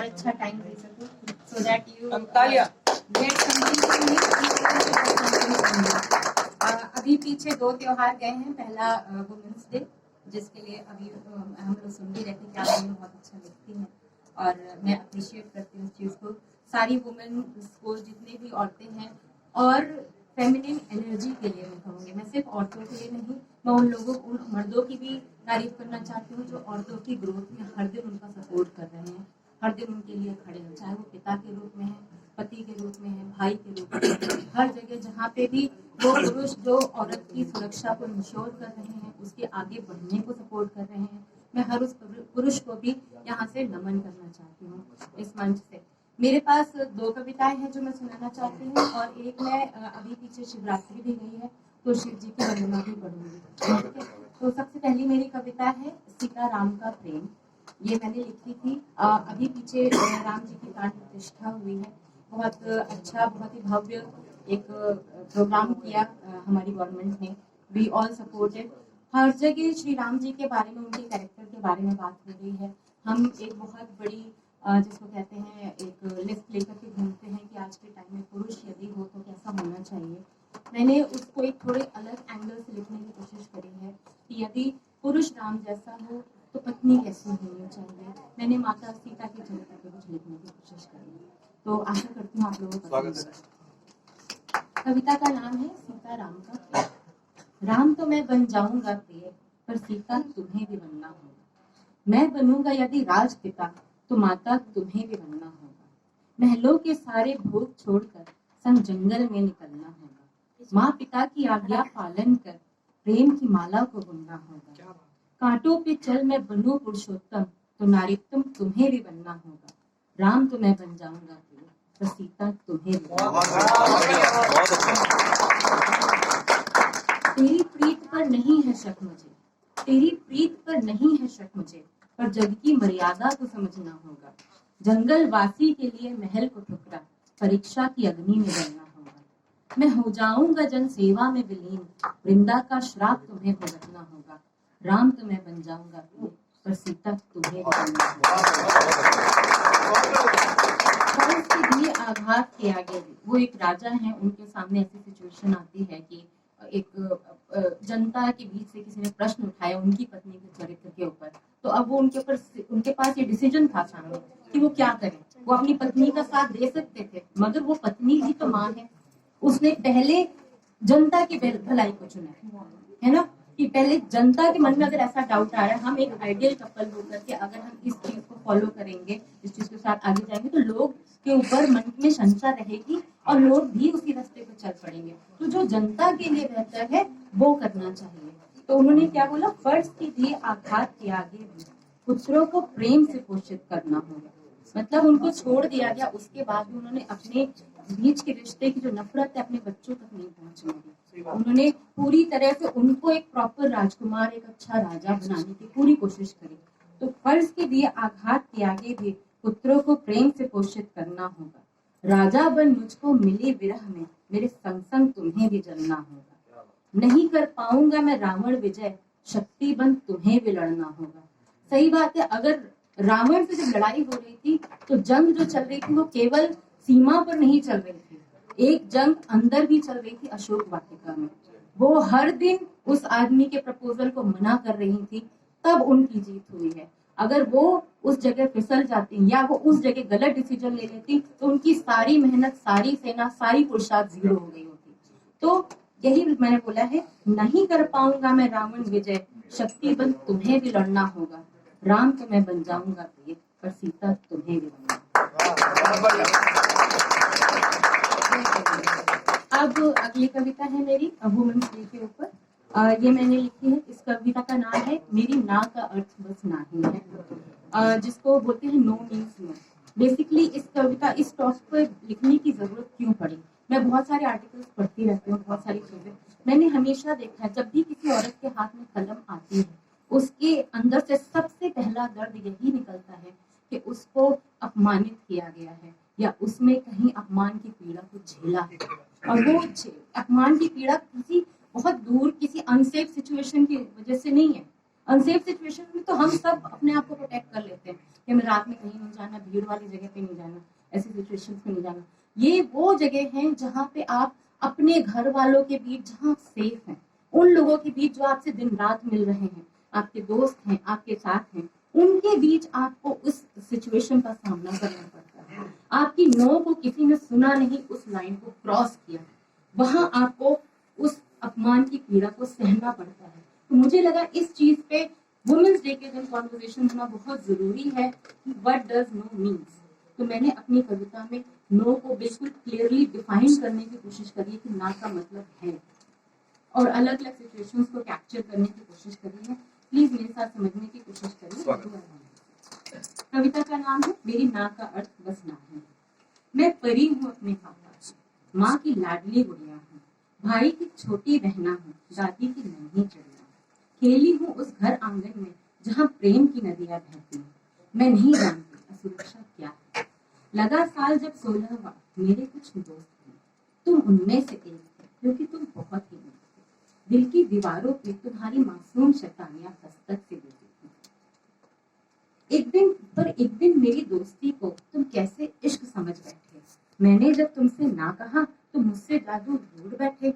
और अच्छा टाइम दे सको, so that you get something from me. अभी पीछे 2 त्योहार गए हैं। पहला वुमेन्स डे, जिसके लिए अभी हम लोग सुन भी रहे थे कि आप लोग बहुत अच्छा लिखती हैं और मैं अप्रिशिएट करती हूँ उस चीज़ को। सारी वुमेन को, जितने भी औरतें हैं और फेमिनिन एनर्जी के लिए मैं कहूँगी, मैं सिर्फ औरतों के लिए नहीं, मैं उन लोगों, उन मर्दों की भी तारीफ करना चाहती हूँ जो औरतों की ग्रोथ में हर दिन उनका सपोर्ट कर रहे हैं, हर दिन उनके लिए खड़े हैं, चाहे वो पिता के रूप में है, पति के रूप में है, भाई के रूप में है, हर जगह जहाँ पे भी वो पुरुष जो औरत की सुरक्षा को इंश्योर कर रहे हैं, उसके आगे बढ़ने को सपोर्ट कर रहे हैं, मैं हर उस पुरुष को भी यहाँ से नमन करना चाहती हूँ इस मंच से। मेरे पास 2 कविताएं हैं जो मैं सुनाना चाहती हूँ और एक मैं अभी पीछे शिवरात्रि भी गई है तो शिव जी की वंदना भी पढ़ूंगी, ठीक है। तो सबसे पहली मेरी कविता है सीता राम का प्रेम। ये मैंने लिखी थी अभी पीछे राम जी की प्राण प्रतिष्ठा हुई है, बहुत अच्छा, बहुत ही भव्य एक प्रोग्राम किया हमारी गवर्नमेंट ने, वी ऑल सपोर्टेड। हर जगह श्री राम जी के बारे में, उनके कैरेक्टर के बारे में बात हो रही है। हम एक बहुत बड़ी जिसको कहते हैं एक लिस्ट लेकर के घूमते हैं कि आज के टाइम में पुरुष यदि हो तो कैसा होना चाहिए। मैंने उसको एक थोड़े अलग एंगल से लिखने की कोशिश करी है कि यदि पुरुष राम जैसा हो तो पत्नी कैसी होनी चाहिए। मैंने माता सीता के चरित्र पर कुछ लिखने की कोशिश करी है, तो आशा करती हूँ आप लोगों को पसंद आएगा। कविता का नाम है सीता राम का प्रिय। राम तो मैं बन जाऊंगा प्रिय, पर सीता तुम्हें भी बनना होगा। मैं बनूंगा यदि राजपिता, तो माता तुम्हें भी बनना होगा। महलों के सारे भोग छोड़कर संग जंगल में निकलना होगा। माँ पिता की आज्ञा पालन कर प्रेम की माला को बुनना होगा। कांटों पे चल मैं बनूं पुरुषोत्तम, तो नारीत्तम तुम्हें भी बनना होगा। राम तो मैं बन जाऊंगा प्रिय, पर सीता तुम्हें भी तेरी प्रीत पर नहीं है शक मुझे, तेरी प्रीत पर नहीं है शक मुझे, पर जग की मर्यादा को समझना होगा। जंगल वासी के लिए महल को ठुकरा, परीक्षा की अग्नि में जलना होगा। मैं हो जाऊंगा जन सेवा में विलीन, वृंदा का श्राप तुम्हें भुगतना होगा। राम तो मैं बन जाऊंगा प्रिय, पर सीता तुम्हें बनना होगा। आघात के आगे भी, वो एक राजा हैं, उनके सामने ऐसी सिचुएशन आती है कि एक जनता के बीच से किसी ने प्रश्न उठाया उनकी पत्नी के चरित्र के ऊपर, तो अब वो उनके पास ये डिसीजन था सामने कि वो क्या करें। वो अपनी पत्नी का साथ दे सकते थे, मगर वो पत्नी भी तो माँ है, उसने पहले जनता की भलाई को चुना है ना, कि पहले जनता के मन में अगर ऐसा डाउट आ रहा है, हम एक आइडियल कपल होकर के अगर हम इस चीज को फॉलो करेंगे, इस चीज के साथ आगे जाएंगे, तो लोग के ऊपर मन में शंका रहेगी और लोग भी उसी रास्ते पर चल पड़ेंगे। तो जो जनता के लिए बेहतर है वो करना चाहिए। तो उन्होंने क्या बोला, फर्ज के दिए आघात के आगे भी पुत्रों को प्रेम से पोषित करना होगा। मतलब उनको छोड़ दिया गया, उसके बाद भी उन्होंने अपने बीच के रिश्ते की जो नफरत है अपने बच्चों तक नहीं पहुंचने दी। उन्होंने पूरी तरह से उनको एक प्रॉपर राजकुमार, एक अच्छा राजा बनाने की पूरी कोशिश करी। तो फर्ज के दिए आघात के आगे भी पुत्रों को प्रेम से पोषित करना होगा। राजा बन मुझको मिले विरह में, मेरे संग संग तुम्हें भी जलना होगा। नहीं कर पाऊंगा मैं रावण विजय, शक्ति बन तुम्हें भी लड़ना होगा। सही बात है, अगर रावण से जब लड़ाई हो रही थी तो जंग जो चल रही थी वो केवल सीमा पर नहीं चल रही थी, एक जंग अंदर भी चल रही थी अशोक वाटिका में। वो हर दिन उस आदमी के प्रपोजल को मना कर रही थी, तब उनकी जीत हुई है। अगर वो उस जगह फिसल जाती या वो उस जगह गलत डिसीजन ले लेती तो उनकी सारी मेहनत, सारी सेना, सारी पुरुषार्थ जीरो हो गई होती। तो यही मैंने बोला है, नहीं कर पाऊंगा मैं रावण विजय, शक्ति बन तुम्हें भी लड़ना होगा। राम तो मैं बन जाऊंगा प्रिय, पर सीता तुम्हें भी बनना। अब अगली कविता है मेरी वुमेन्स डे के ऊपर। ये मैंने लिखी है, इस कविता का नाम है मेरी ना का अर्थ बस ना ही है, जिसको बोलते हैं नो मीन्स नो। बेसिकली इस कविता, इस टॉपिक पर लिखने की जरूरत क्यों पड़ी, मैं बहुत सारे आर्टिकल्स पढ़ती रहती हूँ, बहुत सारी चीजें मैंने हमेशा देखा है, जब भी किसी औरत के हाथ में कलम आती है उसके अंदर से सबसे पहला दर्द यही निकलता है कि उसको अपमानित किया गया है या उसमें कहीं अपमान की पीड़ा को झेला है, और वो अपमान की पीड़ा किसी बहुत दूर किसी अनसेफ सिचुएशन की वजह से नहीं है, अनसेफ सिचुएशन में तो हम सब अपने आप को प्रोटेक्ट कर लेते हैं कि हमें रात में कहीं नहीं जाना, भीड़ वाली जगह पे नहीं जाना, ऐसी सिचुएशन में नहीं जाना। ये वो जगह है जहाँ पे आप अपने घर वालों के बीच जहाँ सेफ हैं, उन लोगों के बीच जो आपसे दिन रात मिल रहे हैं, आपके दोस्त हैं, आपके साथ हैं, उनके बीच आपको उस सिचुएशन का सामना करना पड़ता है। आपकी नो को किसी ने सुना नहीं, उस लाइन को क्रॉस किया, वहां आपको उस अपमान की पीड़ा को सहना पड़ता है। तो मुझे लगा इस चीज पे वुमेन्स डे के दिन कॉन्वर्सेशन होना बहुत जरूरी है कि व्हाट डज नो मीन्स। तो मैंने अपनी कविता में नो को बिल्कुल क्लियरली डिफाइन करने की कोशिश करी है कि ना का मतलब है, और अलग अलग सिचुएशंस को कैप्चर करने की कोशिश करी है। प्लीज मेरे साथ समझने की कोशिश करिए। कविता का नाम है मेरी ना का अर्थ बस ना है। मैं परी हूँ अपने पापा की, माँ की लाडली गुड़िया हूँ, भाई की छोटी बहना हूँ, दादी की नन्ही चिड़िया हूँ। खेली हूँ उस घर आंगन में जहाँ प्रेम की नदियाँ बहती हैं। मैं नहीं जानती असुरक्षा क्या है। लगा साल जब 16 हुआ, मेरे कुछ दोस्त थे, तुम उनमें से एक थे, क्योंकि तुम बहुत ही नेक थे। दिल की दीवारों पे तुम्हारी मासूम शैतानियां दस्तक से देती थी। एक दिन मेरी दोस्ती को तुम कैसे इश्क समझ बैठे। मैंने जब तुमसे ना कहा तो मुझसे जादू ढूंढ बैठे।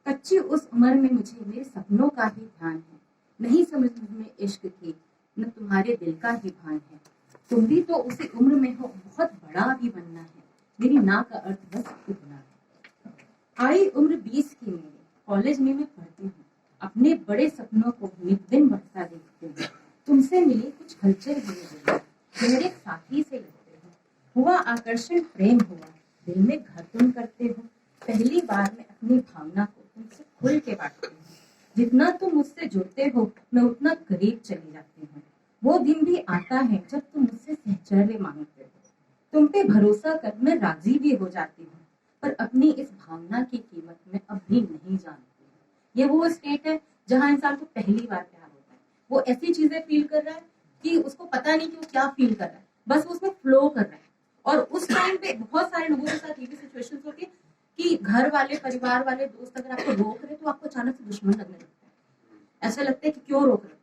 कच्ची उस उम्र में मुझे मेरे सपनों का ही ध्यान है, नहीं समझ में इश्क की न तुम्हारे दिल का ही भान है। तुम भी तो उसी उम्र में हो, बहुत बड़ा भी बनना है। मेरी ना का अर्थ बस इतना है। आई उम्र 20 की मेरी, कॉलेज में मैं पढ़ती हूँ, अपने बड़े सपनों को नित दिन बढ़ता देखती हूँ। तुमसे मिली कुछ हलचल हुई, मेरे साथी से लगते हो, हुआ आकर्षण, प्रेम हुआ, दिल में घर तुम करते हो। पहली बार मैं अपनी भावना को तुमसे खुल के बांटती हूँ। जितना तुम मुझसे जुड़ते हो मैं उतना करीब चली जाती हूँ। वो दिन भी आता है जब तुम मुझसे सहचर्य मांगते हो। तुम पे भरोसा कर मैं राजी भी हो जाती हूँ, पर अपनी इस भावना की कीमत मैं अब भी नहीं जानती। ये वो स्टेट है जहाँ इंसान को पहली बार प्यार होता है। वो ऐसी चीजें फील कर रहा है कि उसको पता नहीं कि वो क्या फील कर रहा है, बस उसमें फ्लो कर रहा है। और उस टाइम पे बहुत सारे लोगों के साथ ये भी सिचुएशन होती है कि घर वाले, परिवार वाले, दोस्त अगर आपको रोक रहे तो आपको अचानक से दुश्मन लगने लगता है। ऐसा लगता है कि क्यों रोक रहे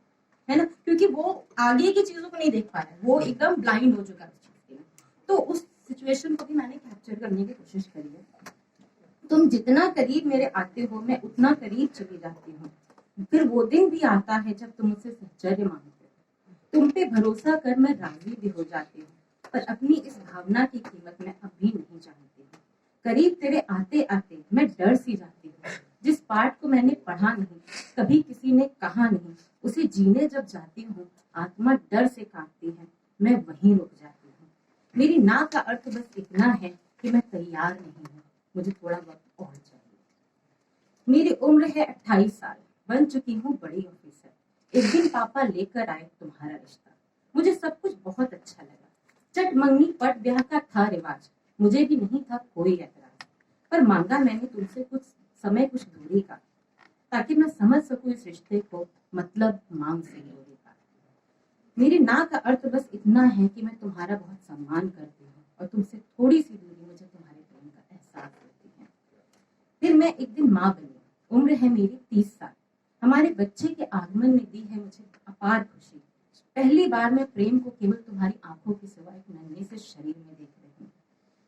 है ना, क्योंकि वो आगे की चीजों को नहीं देख पा रहा है, वो एकदम ब्लाइंड हो चुका है उस चीज के लिए। तो उस सिचुएशन को भी मैंने कैप्चर करने की कोशिश करी है। तुम जितना करीब मेरे आते हो मैं उतना करीब चली जाती हूँ। फिर वो दिन भी आता है जब तुम मुझसे सहचर्य मांगते हो। तुम पे भरोसा कर मैं राजी भी हो जाती हूँ, पर अपनी इस भावना की कीमत मैं अब भी नहीं जानती हूँ। करीब तेरे आते आते मैं डर सी जाती हूँ। जिस पाठ को मैंने पढ़ा नहीं, कभी किसी ने कहा नहीं, उसे जीने जब जाती हूँ आत्मा डर से कांपती है, मैं वहीं रुक जाती हूँ। मेरी ना का अर्थ बस इतना है कि मैं तैयार नहीं हूँ, मुझे थोड़ा वक्त और चाहिए। मेरी उम्र है 28 साल, बन चुकी हूँ बड़ी ऑफिसर। एक दिन पापा लेकर आए तुम्हारा रिश्ता, मुझे सब कुछ बहुत अच्छा लगा। चट मंगनी पट ब्याह का था रिवाज, मुझे भी नहीं था कोई ऐतराज, पर मांगा मैंने तुमसे कुछ समय, कुछ दूरी का, ताकि मैं समझ सकूं इस रिश्ते को, मतलब मांग से दूरी का। मेरी ना का अर्थ बस इतना है कि मैं तुम्हारा बहुत सम्मान करती हूँ और तुमसे थोड़ी सी दूरी मुझे तुम्हारे प्रेम का एहसास होती है। फिर मैं एक दिन माँ बनी, उम्र है मेरी 30 साल। हमारे बच्चे के आगमन ने दी है मुझे अपार खुशी। पहली बार मैं प्रेम को केवल तुम्हारी आंखों के सिवा एक नन्हे से शरीर में देख रही हूँ,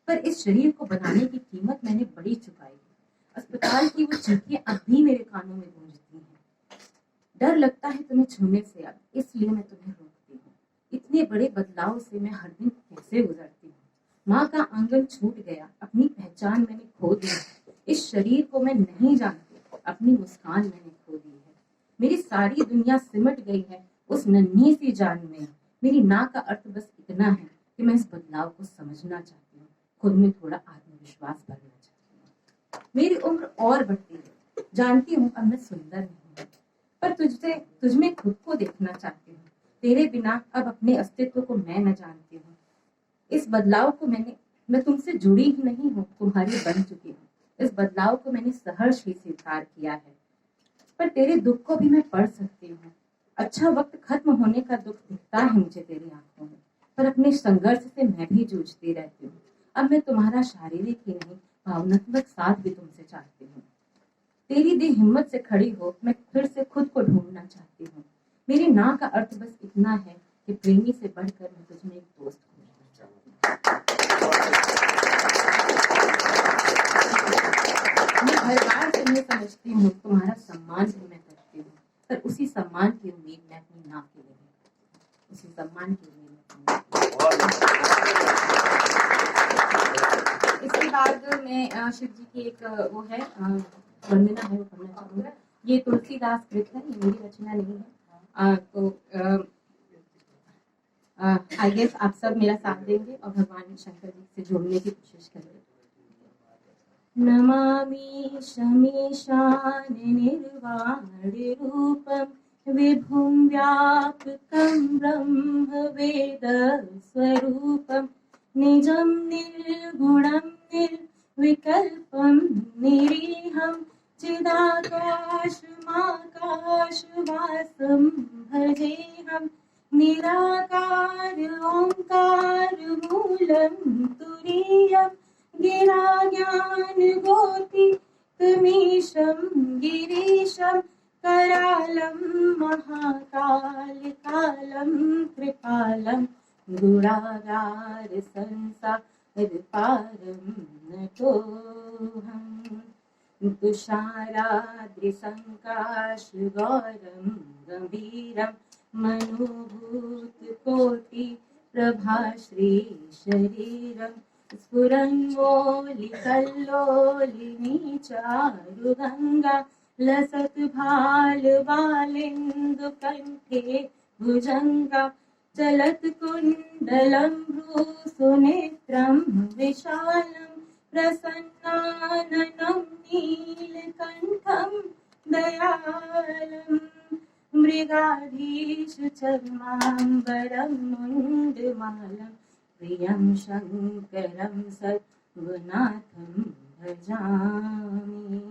पर इस शरीर को बनाने की कीमत मैंने बड़ी चुकाई है। अस्पताल की वो चीखें अब भी मेरे कानों में गूंजती हैं। डर लगता है तुम्हें छूने से अब, इसलिए मैं तुम्हें रोकती हूँ। इतने बड़े बदलाव से मैं हर दिन कैसे गुजरती हूँ। माँ का आंगन छूट गया, अपनी पहचान मैंने खो दी। इस शरीर को मैं नहीं जानती, अपनी मुस्कान मैंने खो दी है। मेरी सारी दुनिया सिमट गई है उस नन्ही सी जान में। मेरी ना का अर्थ बस इतना है कि मैं इस बदलाव को समझना चाहती हूँ, खुद में थोड़ा आत्मविश्वास भरना चाहती हूँ। मेरी उम्र और बढ़ती है, जानती हूँ अब मैं सुंदर नहीं हूँ, पर तुझ में खुद को देखना चाहती हूँ। तेरे बिना अब अपने अस्तित्व को मैं न जानती हूँ। इस बदलाव को मैं तुमसे जुड़ी ही नहीं हूँ, तुम्हारी बन चुकी हूँ। इस बदलाव को मैंने सहर्ष ही स्वीकार किया है, पर तेरे दुख को भी मैं पढ़ सकती हूँ। अच्छा वक्त खत्म होने का दुख दिखता है मुझे तेरी आंखों में, पर अपने संघर्ष से मैं भी जूझती रहती हूँ। अब मैं तुम्हारा शारीरिक ही नहीं, भावनात्मक साथ भी तुमसे चाहती हूँ। तेरी दी हिम्मत से खड़ी हो, मैं फिर से खुद को ढूंढना चाहती हूँ। मेरे ना का अर्थ बस इतना है कि प्रेमी से बढ़कर मैं तुझमें एक दोस्त हूँ। मैं हर बार तुम्हें समझती हूँ, तुम्हारा सम्मान भी मैं करती हूँ, पर उसी सम्मान की उम्मीद मैं अपनी ना के लिए, उसी सम्मान की उम्मीद इसके बाद मैं शिव जी की एक वो है वंदना है, वो पढ़ना चाहूँगा। ये तुलसीदास कृत है, ये मेरी रचना नहीं है। तो आई गेस आप सब मेरा साथ देंगे और भगवान शंकर जी से जोड़ने की कोशिश करेंगे। नमामि शमीशान निर्वाण रूपम विभुं व्यापकं ब्रह्म वेद स्वरूपम निजं निर्गुणं निर्विकल्पं निरीहं चिदाकाशमाकाशवासं भजेऽहं निराकार ओंकार मूलं तुरीयं गिराज्ञान गोतिकमीशं गिरीशं करालं महाकाल कालं कृपालं गुणागार संसार पारं नतोऽहं तुषाराद्रिसङ्काश गौरं गंभीरं मनोभूतकोटि प्रभाश्री शरीरं स्फुरन्मौलिकल्लोलिनी चारुगङ्गा लसत् भालबालेन्दुकण्ठे भुजङ्गा चलत् कुण्डलं भ्रूसुनेत्रं विशालं प्रसन्नाननं नीलकण्ठं दयालम् मृगाधीश चर्माम्बरं मुण्डमालं प्रियं शङ्करं सर्वनाथं भजामि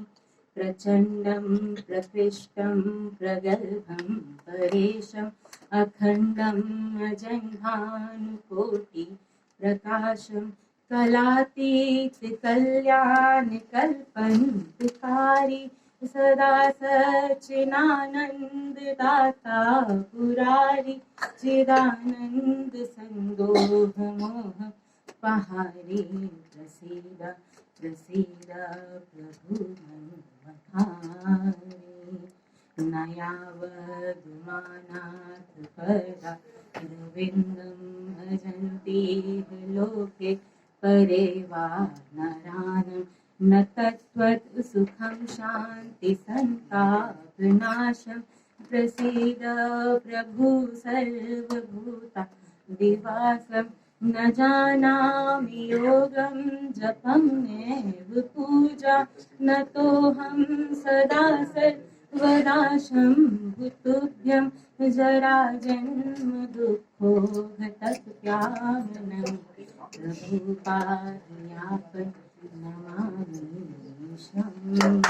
प्रचण्डं प्रकृष्टं प्रगल्भं परेशम् अखण्डम् अजन्मानुकोटि प्रकाशं कलातीत कल्याण कल्पन्तिकारी सदा सच्चिदानन्द दाता पुरारी चिदानन्द संदोह मोह पहारी प्रसीद प्रसीद प्रभु मन्मथारी नयावदुमानाथ परा रविन्दं भजन्ति लोके परे वा नरानं न तत्त्वत् सुखं शान्ति सन्तापनाशं प्रसीद प्रभु सर्वभूता दिवासं न जानामि योगं जपं नैव पूजा न तोऽहं सदा सर्वदा शम्भुतुभ्यं जराजन्म दुःखोऽघतत्यामनं प्रभुपादयापन् नमामि शम्।